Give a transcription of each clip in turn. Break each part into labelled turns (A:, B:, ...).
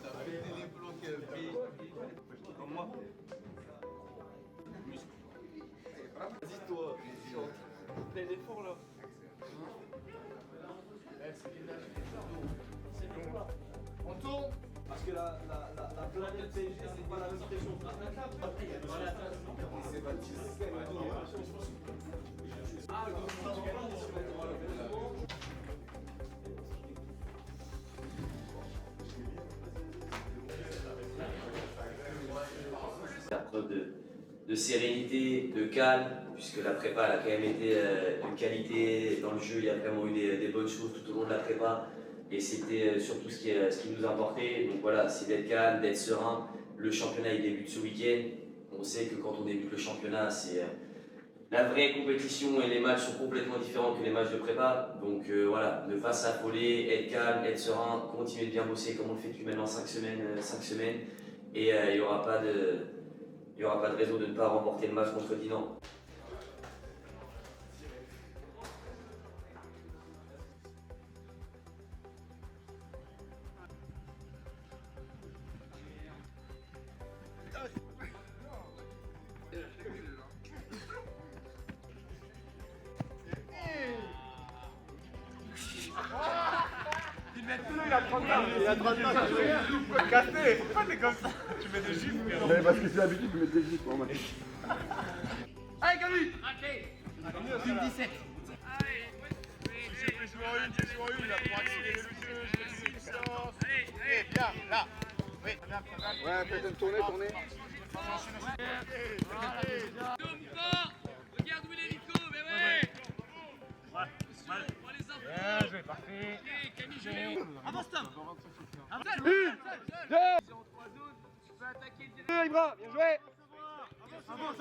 A: t'as pété les plombs qu'elle fait. Comme moi. Vas-y toi, plein d'efforts là.
B: On tourne.
A: Parce que la planète PSG, c'est pas la même pression. C'est Baptiste. Ah,
C: Preuve de sérénité, de calme, puisque la prépa elle a quand même été de qualité dans le jeu. Il y a vraiment eu des bonnes choses tout au long de la prépa et c'était surtout ce qui nous importait. Donc voilà, c'est d'être calme, d'être serein. Le championnat il débute ce week-end. On sait que quand on débute le championnat, c'est la vraie compétition et les matchs sont complètement différents que les matchs de prépa. Donc voilà, ne pas s'affoler, être calme, être serein, continuer de bien bosser comme on le fait depuis maintenant 5 semaines. Et il n'y aura pas de raison de ne pas remporter le match contre Dinan.
B: Il a 30 ans, il a 30 ans, cassé. Pourquoi t'es comme ça? Tu mets des gifs, frérot.
D: Mais parce que c'est l'habitude de mettre des gifs, moi.
B: Allez, Camille.
E: Team 17.
B: J'ai joué en une, là, pour accélérer le jeu, je fais des puissances. Allez, bien, là. Oui,
D: Ouais, faites une tournée.
E: Regarde où il est Nico, mais ouais.
B: Bien joué, parfait.
E: Camille, avance Tom. Avance.
B: Ibra, bien joué. Avance.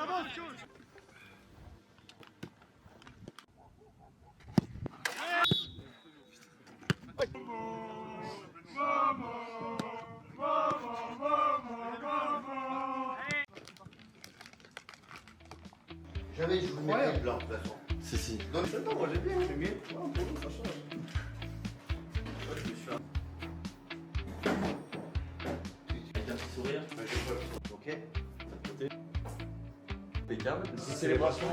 F: Jamais je vous mettrai le blanc de toute façon.
D: Si.
F: Non, mais attends, moi j'ai bien, c'est mieux. Pour nous, ça change. Moi, je me suis
C: Avec un petit sourire.
F: Ok.
D: Impeccable.
B: Célébration.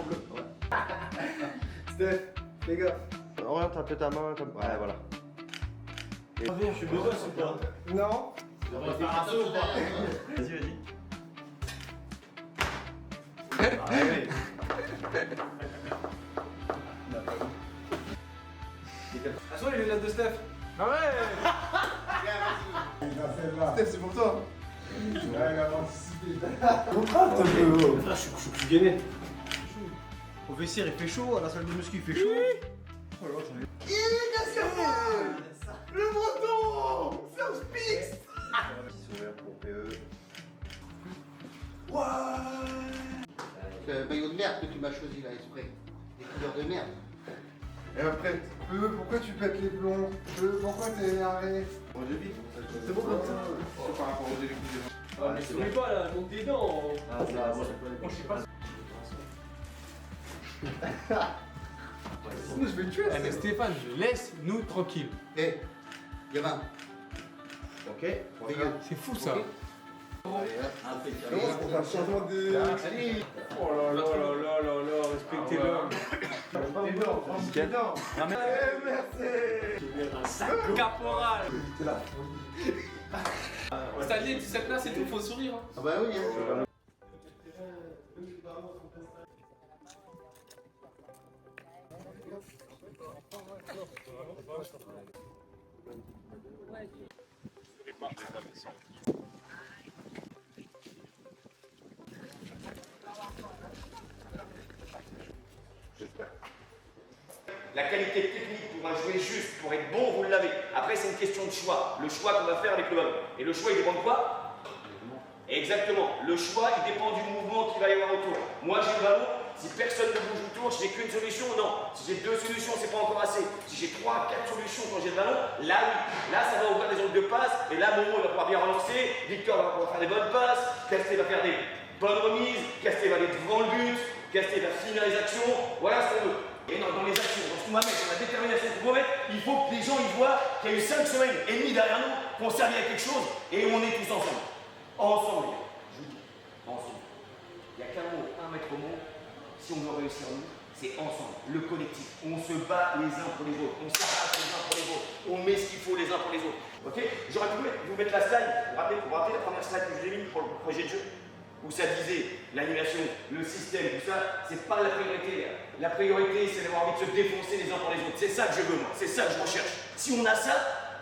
D: Steph, les gars. Oriente un peu ta main comme. Ouais, voilà.
A: Je suis besoin, c'est pas.
D: Non.
F: On va faire un saut ou pas?
D: Vas-y.
A: Attention les lunettes de Steph.
B: Ah ouais.
D: Steph, c'est pour toi.
B: Ouais, il a anticipé.
A: Je suis gainé.
E: Au vestiaire il fait chaud, à la salle de muscu il fait chaud.
F: Le breton! Serge Pix!
D: Petit sourire pour PE.
F: C'est le maillot de merde que tu m'as choisi là, exprès. Des couleurs de merde.
D: Et après, pourquoi tu pètes les plombs? Pourquoi t'es énervé?
A: C'est bon comme ça.
D: Par rapport aux électricités.
A: Ah, mais souris pas là, monte des dents.
D: Ah, c'est la bonne.
A: Moi je sais pas.
D: Sinon, je vais le tuer.
B: Eh mais Stéphane, laisse-nous tranquille.
F: Eh, gamin.
D: Ok.
F: Veilleux.
B: C'est fou ça.
F: Ok.
D: Comment on va changement de.
F: Allez.
A: Oh là là, respectez-le.
D: Merci.
A: Caporal. Stanley, tu sais là, c'est tout, faut sourire. Hein.
F: Ah bah oui, hein.
G: La qualité technique pour un jouet juste, pour être bon, vous l'avez. Après, c'est une question de choix. Le choix qu'on va faire avec le ballon. Et le choix, il dépend de quoi? Exactement. Le choix, il dépend du mouvement qu'il va y avoir autour. Moi, j'ai le ballon. Si personne ne bouge autour, si j'ai qu'une solution, non. Si j'ai deux solutions, c'est pas encore assez. Si j'ai 3, 4 solutions quand j'ai le ballon, là oui. Là, ça va ouvrir des angles de passe. Et là, Momo va pouvoir bien relancer. Victor va pouvoir faire des bonnes passes. Casté va faire des bonnes remises. Casté va aller devant le but. Casté va finir les actions. Voilà ce qu'on veut. Et dans les actions, dans ce qu'on va mettre, dans la détermination qu'on va mettre, il faut que les gens y voient qu'il y a eu 5 semaines et demie derrière nous, qu'on servait à quelque chose et où on est tous ensemble. Ensemble, les gars. Je vous dis, ensemble. Il n'y a qu'un mot, un maître mot. Si on veut réussir, nous, c'est ensemble, le collectif. On se bat les uns pour les autres, on s'arrache les uns pour les autres, on met ce qu'il faut les uns pour les autres. Ok? J'aurais pu vous mettre la slide, vous vous rappelez la première slide que je vous ai mise pour le projet de jeu? Où ça disait l'animation, le système, tout ça, c'est pas la priorité. La priorité, c'est d'avoir envie de se défoncer les uns pour les autres. C'est ça que je veux, moi, c'est ça que je recherche. Si on a ça,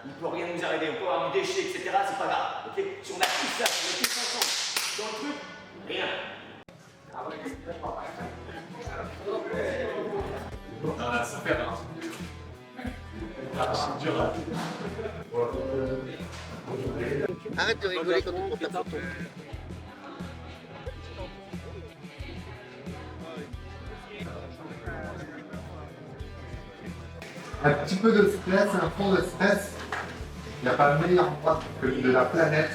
G: il ne peut rien nous arrêter. On peut avoir du déchet, etc. C'est pas grave. Ok? Si on a tout ça, on est tous ensemble dans le truc, rien.
B: Ça fait rien. C'est dur.
F: Arrête de rigoler quand on compte la photo.
D: Un petit peu de stress, un fond de stress. Il n'y a pas meilleur endroit que de la planète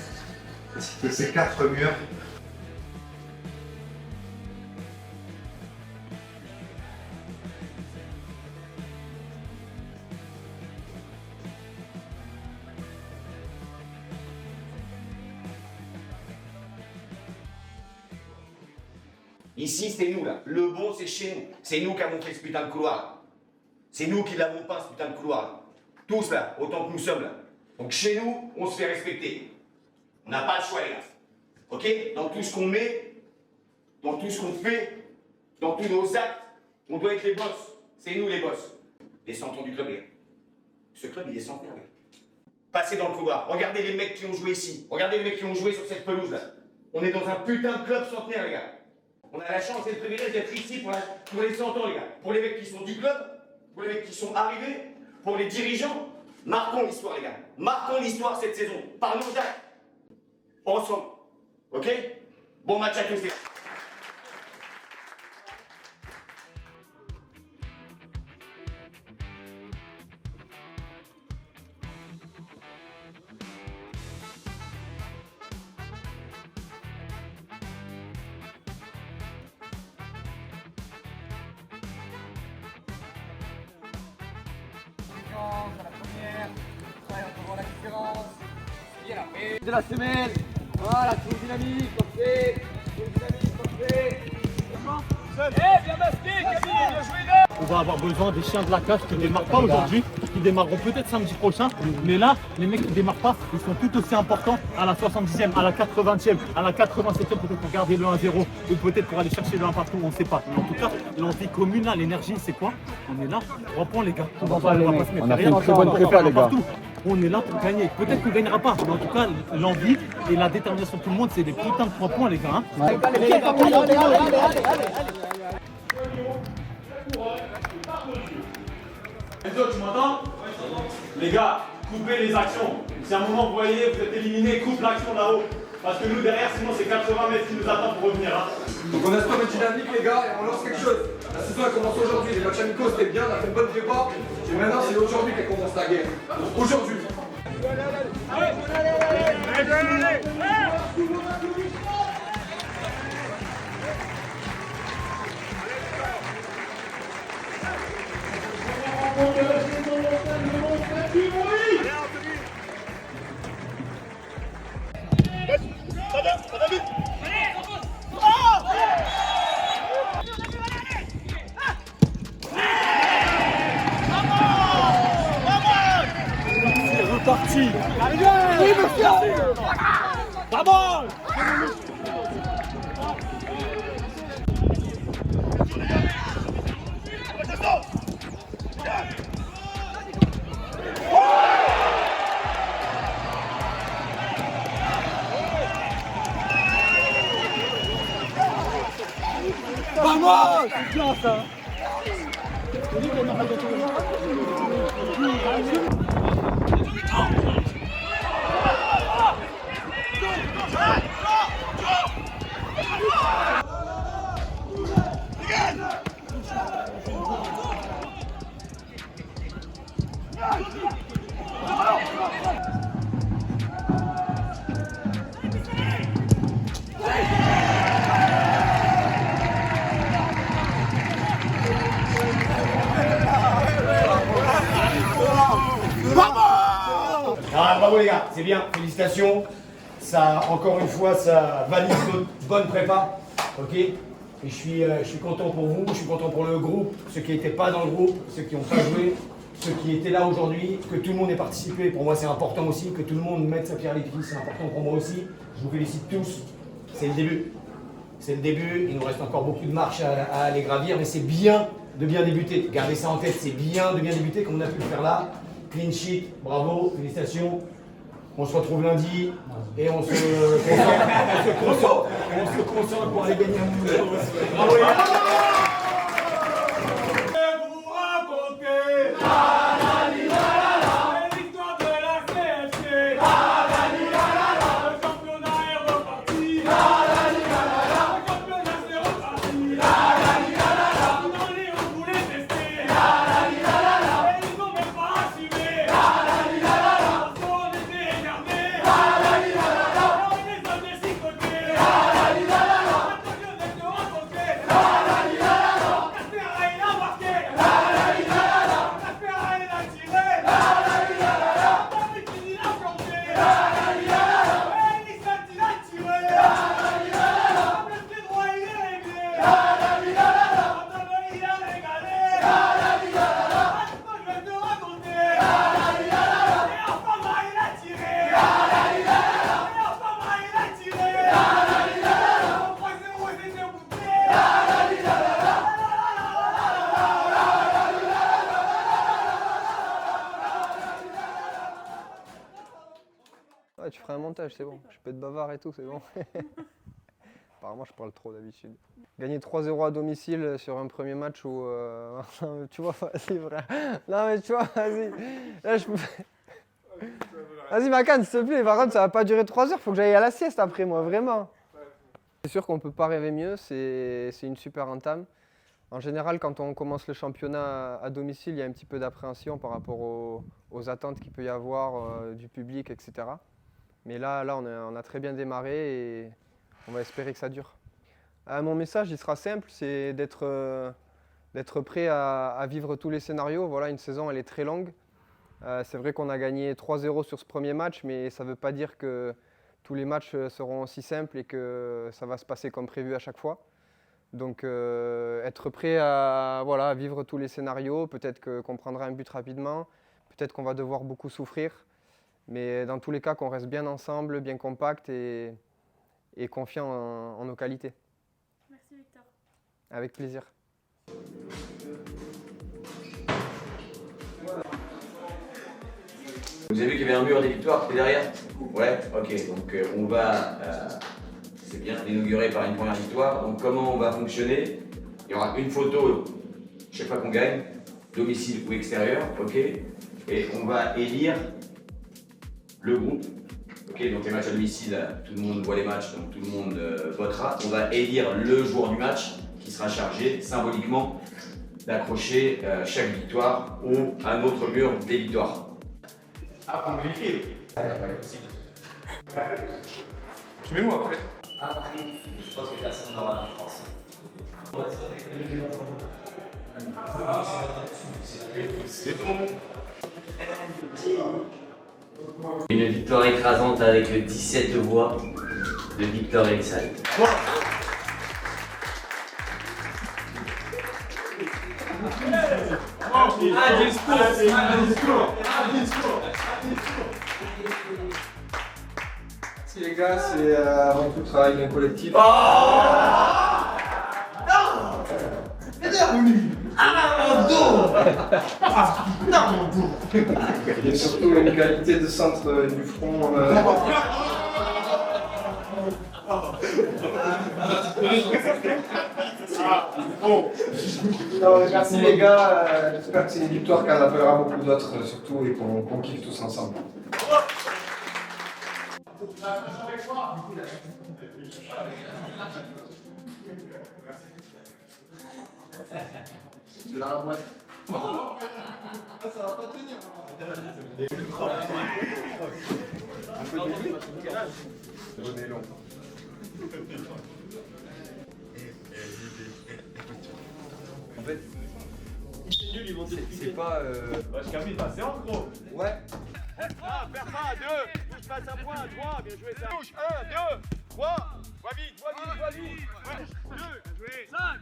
D: que ces 4 murs.
G: Ici, c'est nous, là. Le bon, c'est chez nous. C'est nous qui avons fait ce putain de couloir, là. C'est nous qui l'avons peint, ce putain de couloir, là. Tous, là, autant que nous sommes, là. Donc, chez nous, on se fait respecter. On n'a pas le choix, les gars. Ok? Dans tout ce qu'on met, dans tout ce qu'on fait, dans tous nos actes, on doit être les boss. C'est nous, les boss. Les centons du club, les gars. Ce club, il est centenaire, les gars. Passez dans le couloir. Regardez les mecs qui ont joué ici. Regardez les mecs qui ont joué sur cette pelouse, là. On est dans un putain de club centenaire, les gars. On a la chance et le privilège d'être ici pour les 100 ans, les gars. Pour les mecs qui sont du club, pour les mecs qui sont arrivés, pour les dirigeants. Marquons l'histoire, les gars. Marquons l'histoire cette saison. Par nos actes. Ensemble. Ok? Bon match à tous, les gars.
A: De la semaine, voilà, tout dynamique, parfait, bien masqué, Camille, bien joué là.
H: On va avoir besoin des chiens de la cage qui ne démarrent pas aujourd'hui, qui démarreront peut-être samedi prochain. Mais là, les mecs qui ne démarrent pas, ils sont tout aussi importants à la 70e, à la 80e, à la 87e, peut-être pour garder le 1-0 ou peut-être pour aller chercher le 1 partout, on ne sait pas. Mais en tout cas, l'envie commune, là, l'énergie, c'est quoi? On est là, on reprend les gars. On va pas se mettre
E: On a fait une très bonne prépa, les gars.
H: On est là pour gagner. Peut-être qu'on ne gagnera pas, mais en tout cas, l'envie et la détermination de tout le monde, c'est des putains de 3 points, les gars. Hein.
I: Enzo, tu m'entends? Les gars, coupez les actions. Si à un moment vous voyez, vous êtes éliminés, coupe l'action là-haut. Parce que nous derrière, sinon c'est 80 mètres qui nous attendent pour revenir. Hein.
J: Donc on instaure une dynamique les gars et on lance quelque chose. La saison elle commence aujourd'hui, les matchs amicaux c'était bien, on a fait une bonne prépa. Et maintenant c'est aujourd'hui qu'elle commence la guerre. Donc aujourd'hui.
H: C'est reparti. Oui, monsieur. Vamos. Vamos. C'est bien ça.
K: Bravo les gars, c'est bien, félicitations. Ça, encore une fois, ça valide notre bonne prépa. Ok. Et je suis content pour vous, je suis content pour le groupe, ceux qui n'étaient pas dans le groupe, ceux qui n'ont pas joué, ceux qui étaient là aujourd'hui, que tout le monde ait participé. Pour moi, c'est important aussi, que tout le monde mette sa pierre à l'édifice, c'est important pour moi aussi. Je vous félicite tous, c'est le début. C'est le début, il nous reste encore beaucoup de marches à aller gravir, mais c'est bien de bien débuter. Gardez ça en tête, c'est bien de bien débuter comme on a pu le faire là. Clean sheet, bravo, félicitations. On se retrouve lundi et on se concentre pour aller gagner un boulot. Bravo les gars.
L: Ouais, tu feras un montage, c'est bon. Je peux être bavard et tout, c'est bon. Apparemment, je parle trop d'habitude. Gagner 3-0 à domicile sur un premier match où... tu vois, vas-y, frère. Non, mais tu vois, vas-y. Là, je peux... Vas-y, Macan, s'il te plaît. Par contre, ça va pas durer 3 heures. Faut que j'aille à la sieste après, moi, vraiment. C'est sûr qu'on peut pas rêver mieux. C'est une super entame. En général, quand on commence le championnat à domicile, il y a un petit peu d'appréhension par rapport aux attentes qu'il peut y avoir du public, etc. Mais là on a très bien démarré et on va espérer que ça dure. Mon message, il sera simple, c'est d'être prêt à vivre tous les scénarios. Voilà, une saison, elle est très longue. C'est vrai qu'on a gagné 3-0 sur ce premier match, mais ça ne veut pas dire que tous les matchs seront aussi simples et que ça va se passer comme prévu à chaque fois. Donc être prêt à vivre tous les scénarios, peut-être qu'on prendra un but rapidement, peut-être qu'on va devoir beaucoup souffrir, mais dans tous les cas qu'on reste bien ensemble, bien compact et confiant en nos qualités.
M: Merci Victor.
L: Avec plaisir.
C: Vous avez vu qu'il y avait un mur des victoires qui est derrière? Ouais, ok, donc on va, c'est bien, inaugurer par une première victoire. Donc comment on va fonctionner? Il y aura une photo chaque fois qu'on gagne, domicile ou extérieur, ok? Et on va élire le groupe. Ok, donc les matchs à domicile, tout le monde voit les matchs, donc tout le monde votera. On va élire le joueur du match qui sera chargé symboliquement d'accrocher chaque victoire à notre mur des victoires.
I: Ah, pour l'écrire. Tu mets où après?
C: Je pense que personne n'aura la France.
I: C'est bon.
C: Une victoire écrasante avec 17 voix de Victor Elissal.
J: Merci les gars, c'est avant tout travail d'un collectif. Et surtout une qualité de centre du front. Merci les gars, j'espère que c'est une victoire qui en appellera beaucoup d'autres surtout et qu'on kiffe tous ensemble.
F: Tu l'as la boîte.
J: Ça va pas tenir.
I: René long.
J: En fait, c'est pas.
I: Je capite la séance, gros.
J: Ouais.
B: 2, touche, passe un point, 3, bien joué ça. Touche, 1, 2, 3, va vite, va vite, va vite. 2, 5,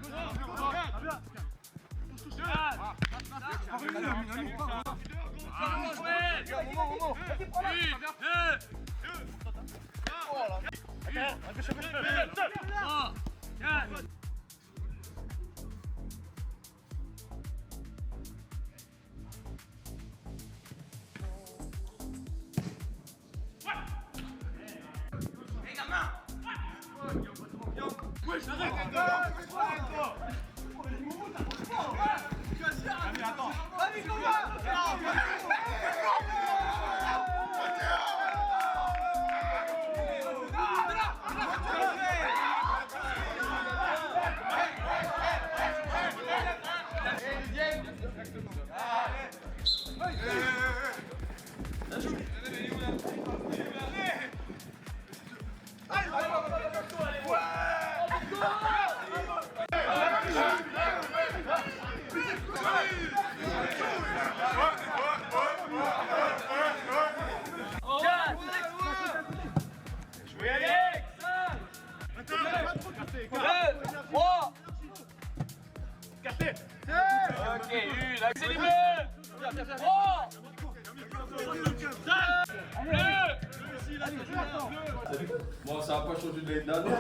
J: Bon, ça n'a pas changé de l'année dernière.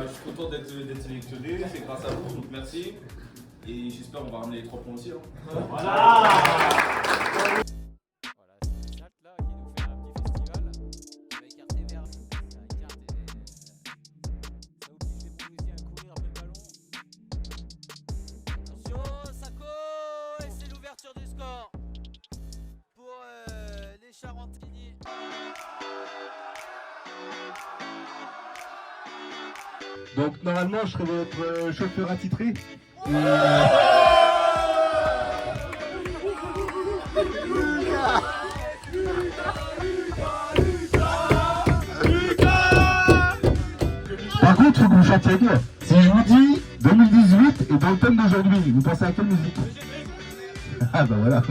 J: Je suis content d'être sélectionné, c'est grâce à vous, donc merci. Et j'espère qu'on va ramener les 3 points aussi.
H: Voilà.
D: Donc normalement je serai votre chauffeur attitré. Par contre, il faut que vous chantiez avec moi. Si je vous dis 2018 et dans le thème d'aujourd'hui, vous pensez à quelle musique? Ah bah voilà.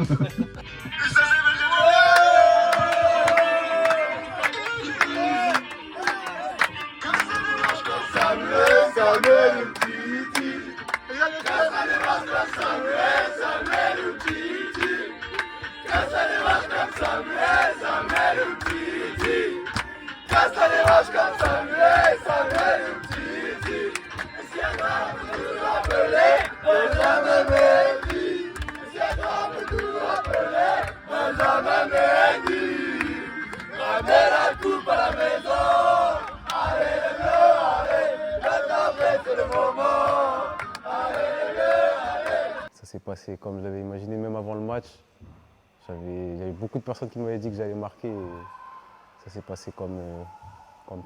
L: Ça s'est passé comme je l'avais imaginé, même avant le match. Il y avait beaucoup de personnes qui m'avaient dit que j'allais marquer. Et ça s'est passé comme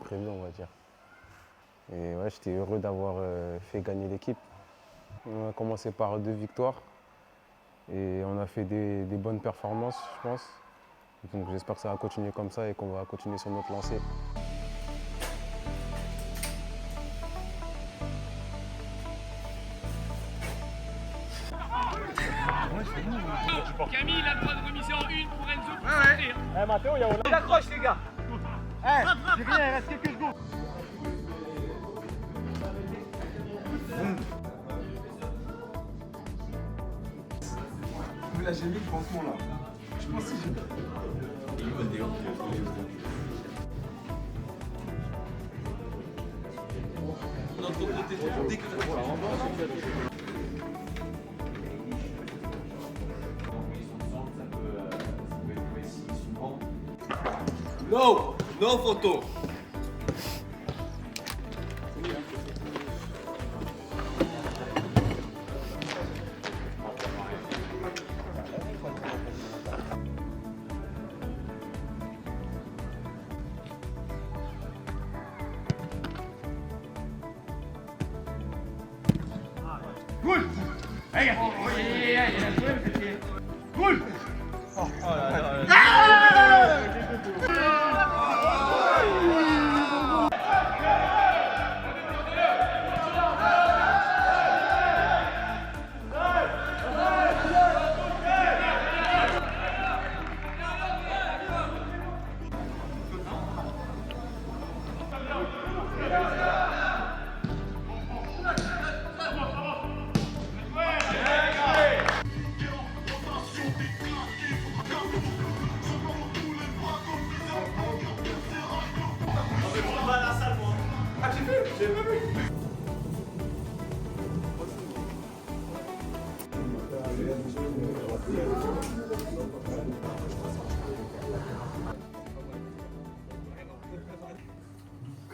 L: prévu, on va dire. Et ouais, j'étais heureux d'avoir fait gagner l'équipe. On a commencé par 2 victoires et on a fait des bonnes performances, je pense. Donc j'espère que ça va continuer comme ça et qu'on va continuer sur notre lancée.
I: Camille, il a le droit de remiser en une pour Enzo.
H: Eh Mathéo, il accroche les gars. J'ai rien, il reste quelques secondes.
J: Là j'ai mis le pansement là. Je pense que j'ai
A: Notre côté, dès que
J: No! No photo!
I: Cool! Hey, gars! Cool!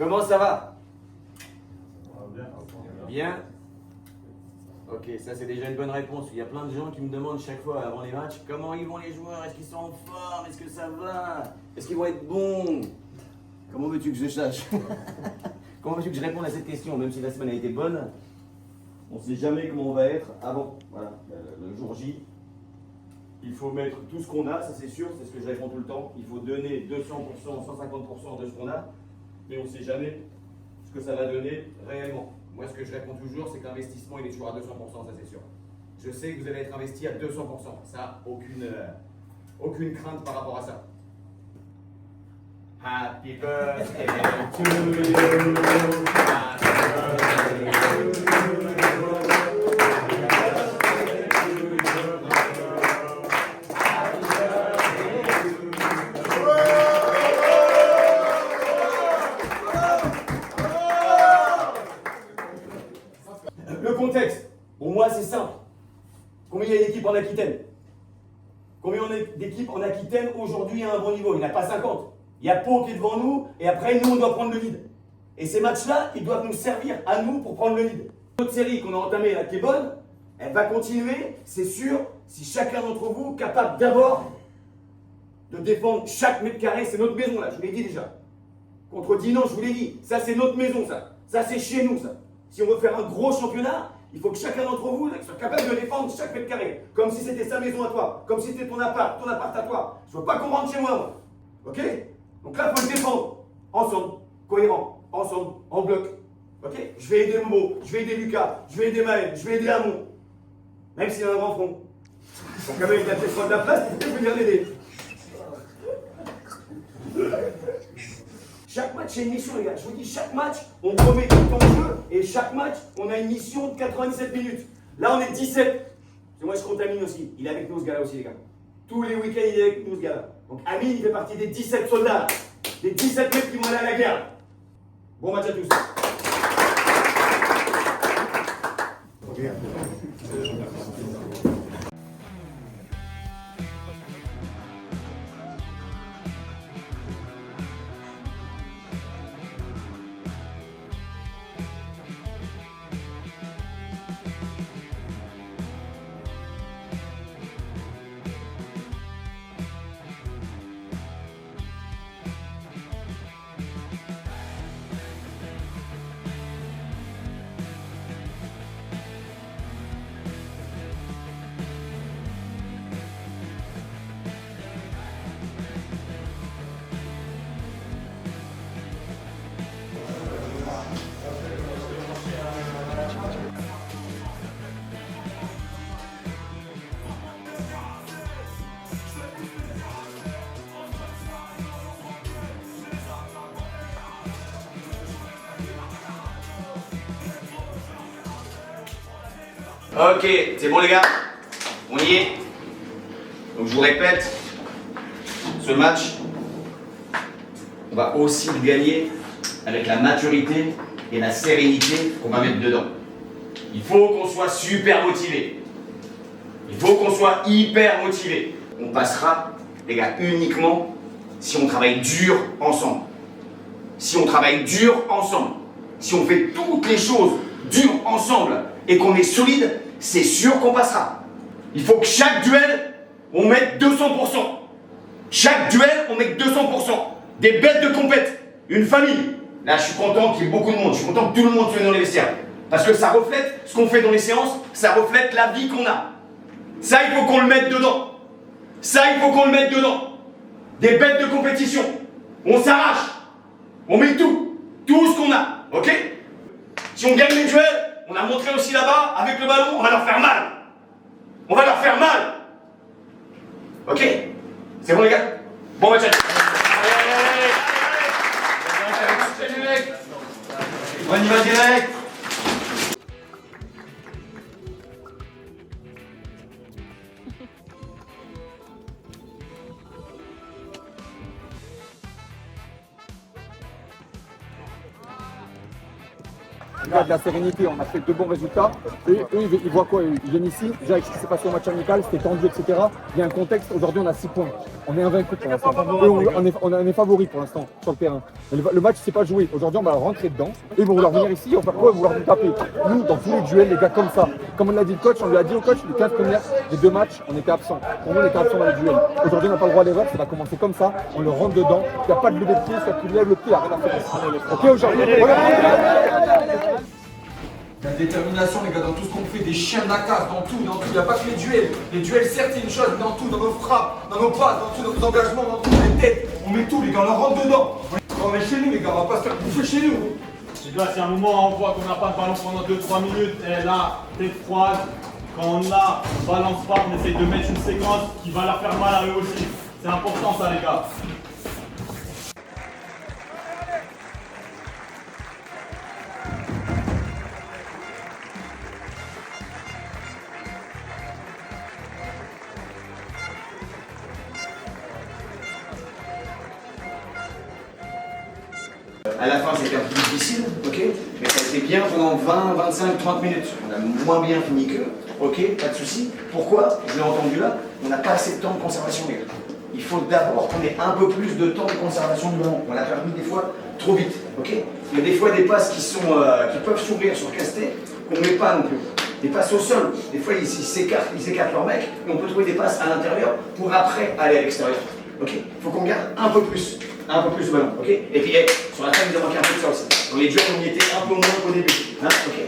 G: Comment ça va? Bien. Ok, ça c'est déjà une bonne réponse. Il y a plein de gens qui me demandent chaque fois avant les matchs comment ils vont les joueurs, est-ce qu'ils sont en forme, est-ce que ça va, est-ce qu'ils vont être bons? Comment veux-tu que je sache? Comment veux-tu que je réponde à cette question? Même si la semaine a été bonne, on ne sait jamais comment on va être avant. Voilà, le jour J. Il faut mettre tout ce qu'on a, ça c'est sûr, c'est ce que je réponds tout le temps. Il faut donner 200%, 150% de ce qu'on a, mais on ne sait jamais ce que ça va donner réellement. Moi, ce que je réponds toujours, c'est que l'investissement, il est toujours à 200%, ça c'est sûr. Je sais que vous allez être investi à 200%, ça, aucune crainte par rapport à ça. Happy birthday to you, happy birthday to you. Le contexte, pour moi c'est simple. Combien il y a d'équipes en Aquitaine? Combien d'équipes en Aquitaine aujourd'hui à un bon niveau? Il n'y en a pas 50. Il y a Pau qui est devant nous et après nous on doit prendre le lead. Et ces matchs-là, ils doivent nous servir à nous pour prendre le lead. Notre série qu'on a entamée là qui est bonne, elle va continuer, c'est sûr, si chacun d'entre vous est capable d'abord de défendre chaque mètre carré. C'est notre maison là, je vous l'ai dit déjà. Contre Dinan, je vous l'ai dit, ça c'est notre maison ça. Ça c'est chez nous ça. Si on veut faire un gros championnat, il faut que chacun d'entre vous soit capable de défendre chaque mètre carré. Comme si c'était sa maison à toi. Comme si c'était ton appart à toi. Je veux pas qu'on rentre chez moi. Ok? Donc là, il faut le défendre. Ensemble. Cohérent. Ensemble. En bloc. Ok? Je vais aider Momo. Je vais aider Lucas. Je vais aider Maël. Je vais aider Amon. Même s'il a un grand front. Donc quand même, il a peut-être de la place, il peut venir l'aider. Chaque match, c'est une mission, les gars. Je vous dis, chaque match, on remet tout en jeu. Et chaque match, on a une mission de 97 minutes. Là, on est 17. Parce que moi, je contamine aussi. Il est avec nous, ce gars-là aussi, les gars. Tous les week-ends, il est avec nous, ce gars-là. Donc, Amine, il fait partie des 17 soldats. Des 17 mecs qui vont aller à la guerre. Bon match à tous. Ok, c'est bon les gars? On y est? Donc je vous répète, ce match, on va aussi le gagner avec la maturité et la sérénité qu'on va mettre dedans. Il faut qu'on soit super motivé. Il faut qu'on soit hyper motivé. On passera, les gars, uniquement si on travaille dur ensemble. Si on travaille dur ensemble. Si on fait toutes les choses dures ensemble et qu'on est solide, c'est sûr qu'on passera. Il faut que chaque duel, on mette 200%. Chaque duel, on mette 200%. Des bêtes de compète. Une famille. Là, je suis content qu'il y ait beaucoup de monde. Je suis content que tout le monde soit dans les vestiaires. Parce que ça reflète ce qu'on fait dans les séances, ça reflète la vie qu'on a. Ça, il faut qu'on le mette dedans. Ça, il faut qu'on le mette dedans. Des bêtes de compétition. On s'arrache. On met tout. Tout ce qu'on a. Ok? Si on gagne les duels, on a montré aussi là-bas, avec le ballon, on va leur faire mal. On va leur faire mal. Ok? C'est bon les gars? Bon match à tous. On y va direct.
M: Il y a de la sérénité, on a fait de bons résultats. Et eux, ils voient quoi? Ils viennent ici, déjà avec ce qui s'est passé au match amical, c'était tendu, etc. Il y a un contexte, aujourd'hui on a 6 points. On est invaincu pour l'instant. On est favori pour l'instant sur le terrain. Le match s'est pas joué. Aujourd'hui, on va rentrer dedans. Et ils vont vouloir venir ici, on va faire quoi? Ils vont vouloir nous taper. Nous, dans tous les duels, les gars, comme ça. Comme on l'a dit le coach, on lui a dit au coach, les 15 premières des 2 matchs, on était absents. Pour nous, on était absents dans les duels. Aujourd'hui, on n'a pas le droit à l'erreur, ça va commencer comme ça. On le rentre dedans. Il n'y a pas de lever de pied, ça qui lève le pied, arrête à faire. Ok, aujourd'hui,
J: La détermination, les gars, dans tout ce qu'on fait, des chiens de la casse, dans tout. Il n'y a pas que les duels. Les duels, certes, c'est une chose, mais dans tout, dans nos frappes, dans nos passes, dans tous nos engagements, dans toutes les têtes. On met tout, les gars, on leur rentre dedans. On est chez nous, les gars, on va pas se faire bouffer chez nous.
I: Les gars, si à un moment on voit qu'on n'a pas de ballon pendant 2-3 minutes, et là, tête froide, quand on l'a, on balance pas, on essaie de mettre une séquence qui va leur faire mal à eux aussi. C'est important ça, les gars.
G: À la fin, c'était un peu difficile, ok, mais ça a été bien pendant 20, 25, 30 minutes. On a moins bien fini qu'eux, ok, pas de souci. Pourquoi? Je l'ai entendu là, on n'a pas assez de temps de conservation, les gars. Il faut d'abord qu'on ait un peu plus de temps de conservation du ballon. On l'a permis des fois trop vite, ok. Il y a des fois des passes qui peuvent s'ouvrir sur Castet, qu'on ne met pas non plus. Des passes au sol, des fois ils s'écartent leur mec, et on peut trouver des passes à l'intérieur pour après aller à l'extérieur. Ok, il faut qu'on garde un peu plus de ballon, ok. Et puis sur la fin, il nous a manqué un peu de ça aussi. Dans les duels, on y était un peu moins qu'au début, hein, ok.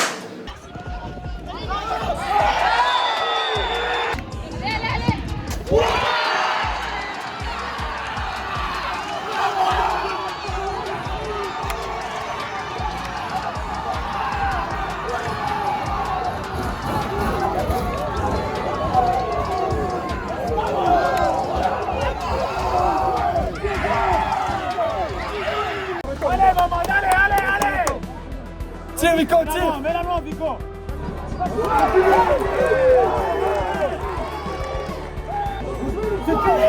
I: Tire, Vico, tire! Mets la main, Vico! C'est fini!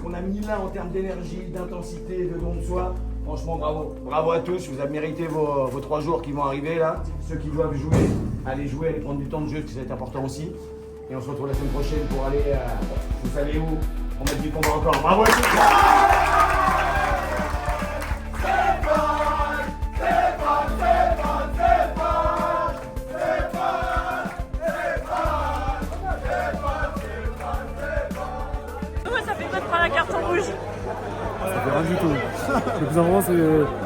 K: qu'on a mis là en termes d'énergie, d'intensité, de don de soi, franchement bravo. Bravo à tous, vous avez mérité vos 3 jours qui vont arriver là. Ceux qui doivent jouer, allez prendre du temps de jeu, parce que ça va être important aussi. Et on se retrouve la semaine prochaine pour aller, vous savez où, on met du combat encore. Bravo à tous.
N: Ça fait rien du tout. Le plus important, c'est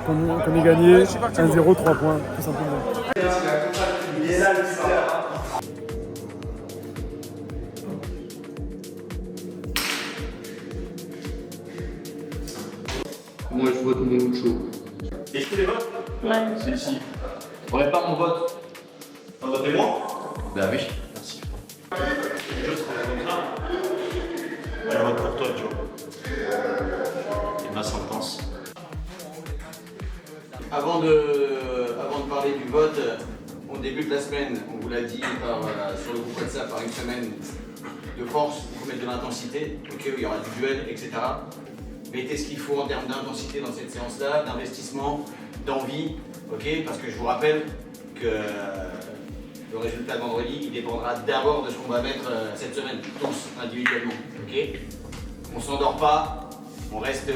N: qu'on ait gagné 1-0, 3 points, tout simplement.
F: Moi, je vote mon chaud.
I: Et je fais les votes?
O: Ouais.
I: C'est ici. On répare mon vote. T'en votes moi?
F: Bah oui.
I: Merci. Je serai comme ça. Je vote pour toi, Joe. Et ma sentence.
P: Avant de parler du vote, on débute la semaine, on vous l'a dit sur le groupe WhatsApp, par une semaine de force, il faut mettre de l'intensité, okay, il y aura du duel, etc. Mettez ce qu'il faut en termes d'intensité dans cette séance-là, d'investissement, d'envie, okay, parce que je vous rappelle que le résultat de vendredi, il dépendra d'abord de ce qu'on va mettre cette semaine, tous individuellement. Okay. On ne s'endort pas, on reste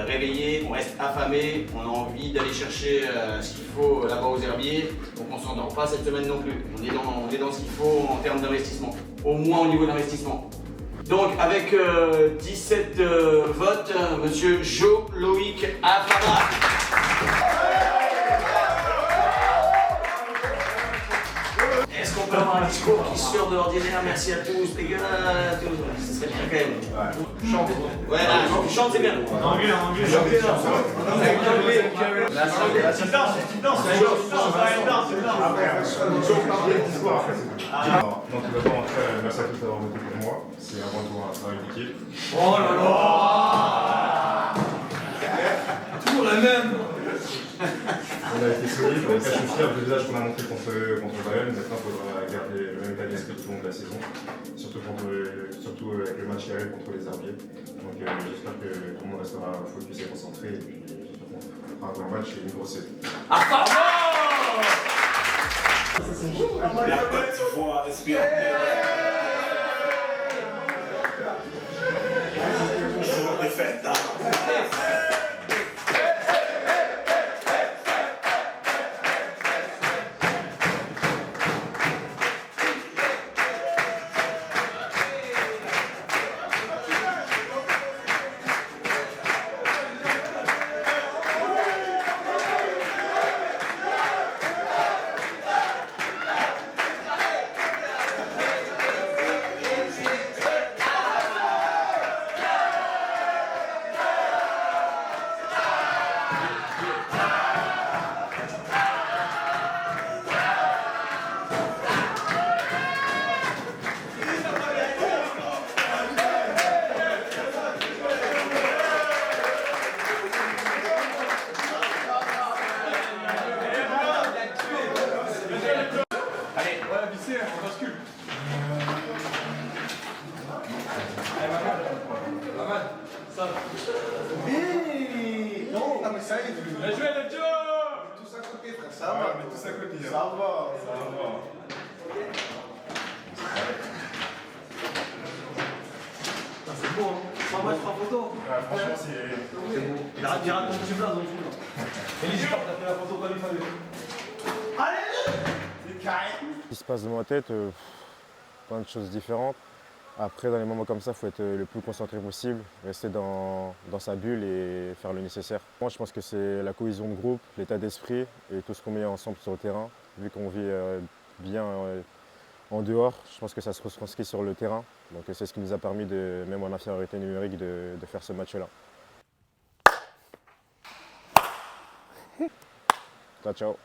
P: réveillé, on reste affamé, on a envie d'aller chercher ce qu'il faut là-bas aux herbiers, donc on ne s'endort pas cette semaine non plus. On est dans ce qu'il faut en termes d'investissement, au moins au niveau d'investissement. Donc avec 17 votes, monsieur Jo Loïc Afama. Est-ce qu'on
C: on peut avoir un discours qui sort de l'ordinaire. Merci à tous, les gars, à tous. Ce serait bien quand même. Chante. Ouais, chante, c'est bien.
B: En anglais, en anglais. Tu danses.
O: Donc tout d'abord, merci à tous d'avoir voté pour moi. C'est avant tout un travail d'équipe.
B: Oh là là.
J: Toujours la même.
O: On a été solide, on a caché le fier du visage qu'on a montré contre Bayern. Maintenant, il faudra garder le même état d'esprit tout au long de la saison. Surtout avec le match qui arrive contre les Herbiers. Donc j'espère que tout le monde restera focus et concentré. Et puis j'espère qu'on fera un bon match et une grosse saison.
B: La bonne foi, respirer. Perfetta.
J: Non, mais ça y est.
B: Bien joué, le Joe.
J: Tous à côté, frère. Ça va. Mais tous à côté. Ça va.
E: C'est beau, hein. 3 matchs, 3 photos.
O: Franchement, c'est beau.
E: Il raconte ton petit blaze dans le fond. Élie, t'as fait la photo comme il fallait. Allez! C'est carré.
N: Ce qui se passe dans ma tête, plein de choses différentes. Après, dans les moments comme ça, il faut être le plus concentré possible, rester dans sa bulle et faire le nécessaire. Moi, je pense que c'est la cohésion de groupe, l'état d'esprit et tout ce qu'on met ensemble sur le terrain. Vu qu'on vit bien en dehors, je pense que ça se retranscrit sur le terrain. Donc c'est ce qui nous a permis, même en infériorité numérique, de faire ce match-là. Ciao, ciao.